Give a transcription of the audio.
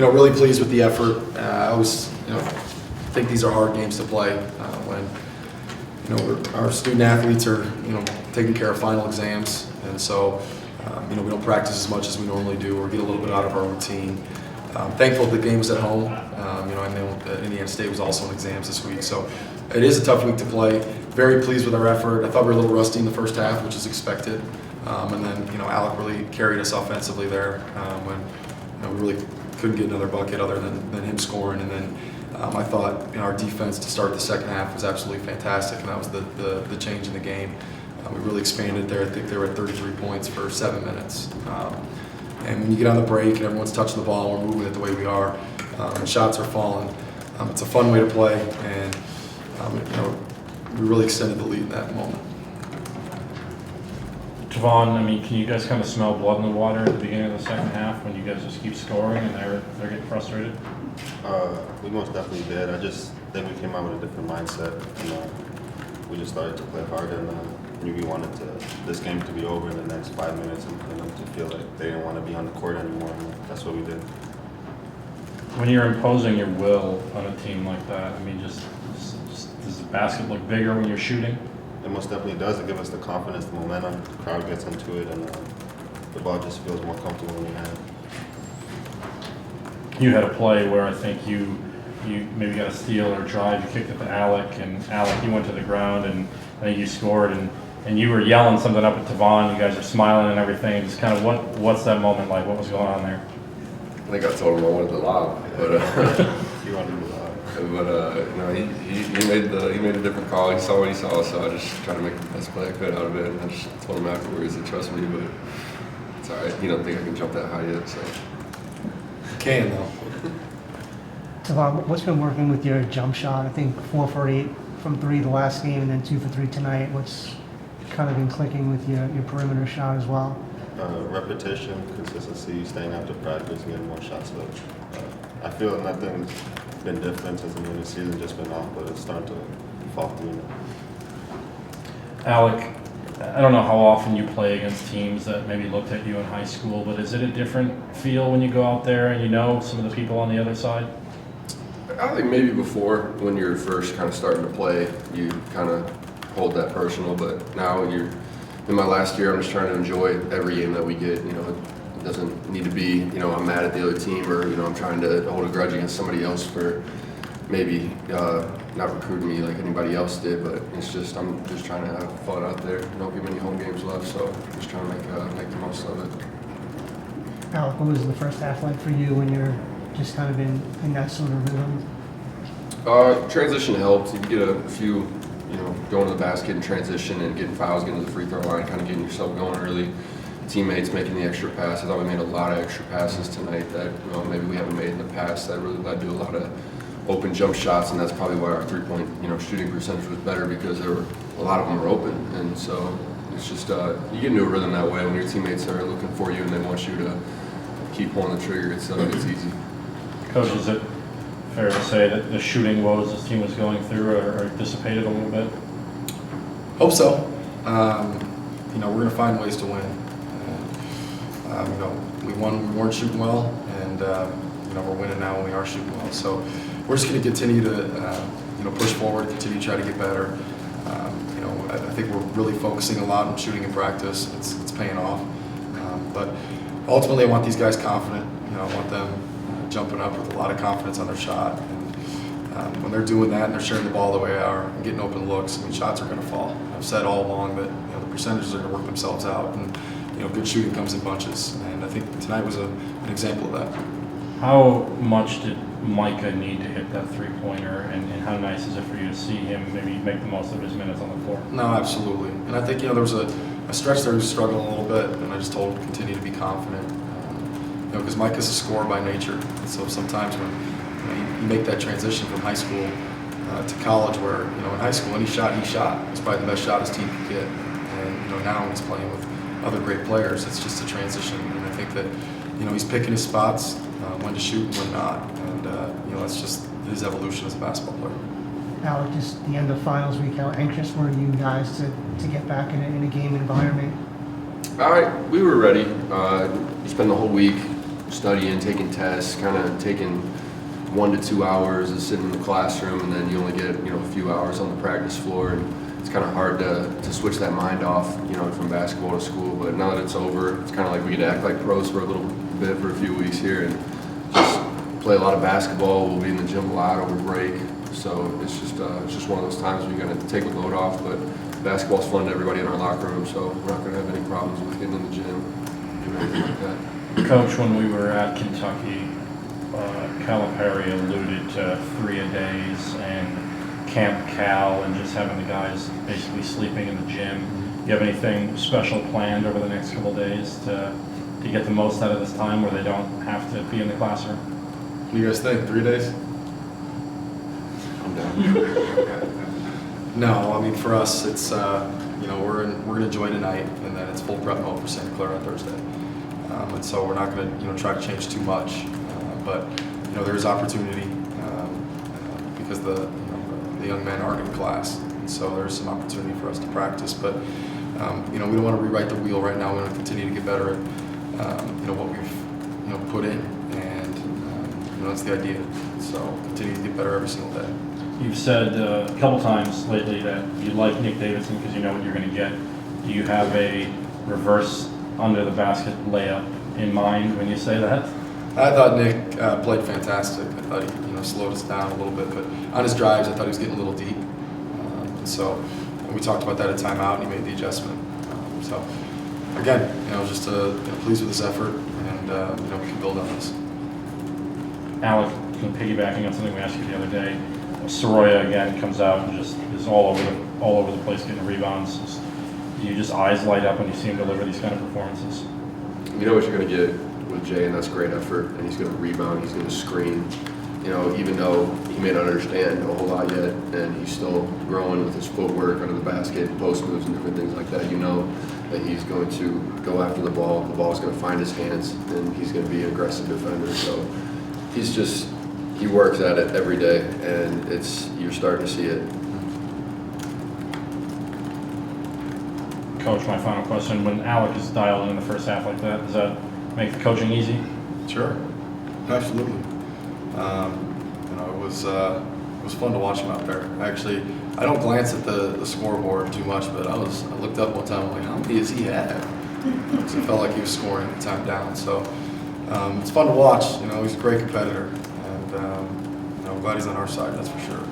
really pleased with the effort. I always, think these are hard games to play when, our student athletes are, taking care of final exams, and so, we don't practice as much as we normally do or get a little bit out of our routine. Thankful the game was at home. I know that Indiana State was also in exams this week, so it is a tough week to play. Very pleased with our effort. I thought we were a little rusty in the first half, which is expected, and then, Alec really carried us offensively there when, we really couldn't get another bucket other than him scoring, and then I thought our defense to start the second half was absolutely fantastic, and that was the change in the game. We really expanded there. I think they were at 33 points for 7 minutes. And when you get on the break and everyone's touching the ball, we're moving it the way we are, and shots are falling. It's a fun way to play, and we really extended the lead in that moment. Javon, can you guys kind of smell blood in the water at the beginning of the second half when you guys just keep scoring and they're getting frustrated? We most definitely did. I just think we came out with a different mindset. We just started to play hard, and knew we wanted this game to be over in the next 5 minutes, and for them to feel like they didn't want to be on the court anymore. And that's what we did. When you're imposing your will on a team like that, does the basket look bigger when you're shooting? It most definitely does. It gives us the confidence, the momentum. The crowd gets into it, and the ball just feels more comfortable in your hand. You had a play where I think you maybe got a steal or a drive, you kicked it to Alec, and Alec, you went to the ground, and I think you scored, and you were yelling something up at Tavon. You guys are smiling and everything. Just kind of what's that moment like? What was going on there? I think I told him I wanted to lob, but You wanted to lob. he made a different call. He saw what he saw, so I just tried to make the best play I could out of it. And I just told him afterwards to trust me, but it's all right. He don't think I can jump that high yet, so. Can though. Tavon, what's been working with your jump shot? I think 4 for 8 from 3 the last game, and then 2 for 3 tonight. What's kind of been clicking with your perimeter shot as well? Repetition, consistency, staying after practice, and getting more shots up. I feel nothing's been different since the beginning of the season, just been off, but it's starting to fall through now. Alec, I don't know how often you play against teams that maybe looked at you in high school, but is it a different feel when you go out there and you know some of the people on the other side? I think maybe before, when you're first kind of starting to play, you kind of hold that personal, but now you're in my last year, I'm just trying to enjoy every game that we get. It doesn't need to be, I'm mad at the other team, or, I'm trying to hold a grudge against somebody else for maybe not recruiting me like anybody else did, but it's just, I'm just trying to have fun out there. Don't give any home games left, so just trying to make the most of it. Alec, what was the first half like for you when you're just kind of in that sort of rhythm? Transition helped. You get a few, going to the basket and transition and getting fouls, getting to the free throw line, kind of getting yourself going early. Teammates making the extra passes. I thought we made a lot of extra passes tonight that maybe we haven't made in the past. That really led to a lot of open jump shots, and that's probably why our three-point shooting percentage was better, because a lot of them were open. And so it's just you get into a rhythm that way when your teammates are looking for you and they want you to keep pulling the trigger. It's easy. Coach, is it fair to say that the shooting woes this team was going through are dissipated a little bit? Hope so. We're going to find ways to win. We won. We weren't shooting well, and we're winning now when we are shooting well. So we're just going to continue to push forward, continue to try to get better. I think we're really focusing a lot on shooting in practice. It's paying off. But ultimately, I want these guys confident. I want them jumping up with a lot of confidence on their shot. And when they're doing that and they're sharing the ball the way they are and getting open looks, shots are going to fall. I've said all along that the percentages are going to work themselves out, and good shooting comes in bunches. And I think tonight was an example of that. How much did Micah need to hit that three-pointer, and how nice is it for you to see him maybe make the most of his minutes on the floor? No, absolutely. And I think there was a stretch there he was struggling a little bit, and I just told him to continue to be confident. Because Micah's a scorer by nature. And so sometimes when you make that transition from high school to college, where in high school any shot he shot was probably the best shot his team could get, and now when he's playing with other great players, it's just a transition. And I think that he's picking his spots, when to shoot and when not, and that's just his evolution as a basketball player. Alec, just the end of finals week, how anxious were you guys to get back in a game environment? We were ready. We spent the whole week studying, taking tests, kind of taking 1 to 2 hours of sitting in the classroom, and then you only get, you know, a few hours on the practice floor, and it's kind of hard to switch that mind off, you know, from basketball to school. But now that it's over, it's kind of like we get to act like pros for a little bit for a few weeks here and just play a lot of basketball. We'll be in the gym a lot over break, so it's just one of those times where you got to take a load off. But basketball's fun to everybody in our locker room, so we're not going to have any problems with getting in the gym or anything like that. Coach, when we were at Kentucky, Calipari alluded to 3-a-days and Camp Cal and just having the guys basically sleeping in the gym. Do you have anything special planned over the next couple of days to get the most out of this time where they don't have to be in the classroom? What do you guys think, 3 days? I'm down. No, I mean, for us, it's, you know, we're going to enjoy tonight, and then it's full prep mode for St. Clair on Thursday. And so we're not going to, you know, try to change too much. But, you know, there is opportunity because the young men aren't in class. And so there's some opportunity for us to practice. But, you know, we don't want to rewrite the wheel right now. We want to continue to get better at, you know, what we've, you know, put in. And, you know, that's the idea. So continue to get better every single day. You've said a couple times lately that you like Nick Davidson because you know what you're going to get. Do you have a reverse under the basket layup in mind when you say that? I thought Nick played fantastic. I thought he, you know, slowed us down a little bit, but on his drives, I thought he was getting a little deep. And so we talked about that at timeout, and he made the adjustment. So again, you know, just you know, pleased with his effort, and you know, we can build on this. Alec, piggybacking on something we asked you the other day, Soroya again comes out and just is all over the place getting rebounds. Do you just eyes light up when you see him deliver these kind of performances? You know what you're going to get with Jay, and that's great effort, and he's going to rebound, he's going to screen. You know, even though he may not understand a whole lot yet, and he's still growing with his footwork under the basket, post moves, and different things like that, you know that he's going to go after the ball's going to find his hands, and he's going to be an aggressive defender. So he works at it every day, and you're starting to see it. Coach, my final question. When Alec is dialed in the first half like that, does that make the coaching easy? Sure, absolutely. You know, it was fun to watch him out there. Actually, I don't glance at the scoreboard too much, but I looked up one time. I'm like, how many does he have? Because it felt like he was scoring the time down. So it's fun to watch. You know, he's a great competitor, and you know, I'm glad he's on our side. That's for sure.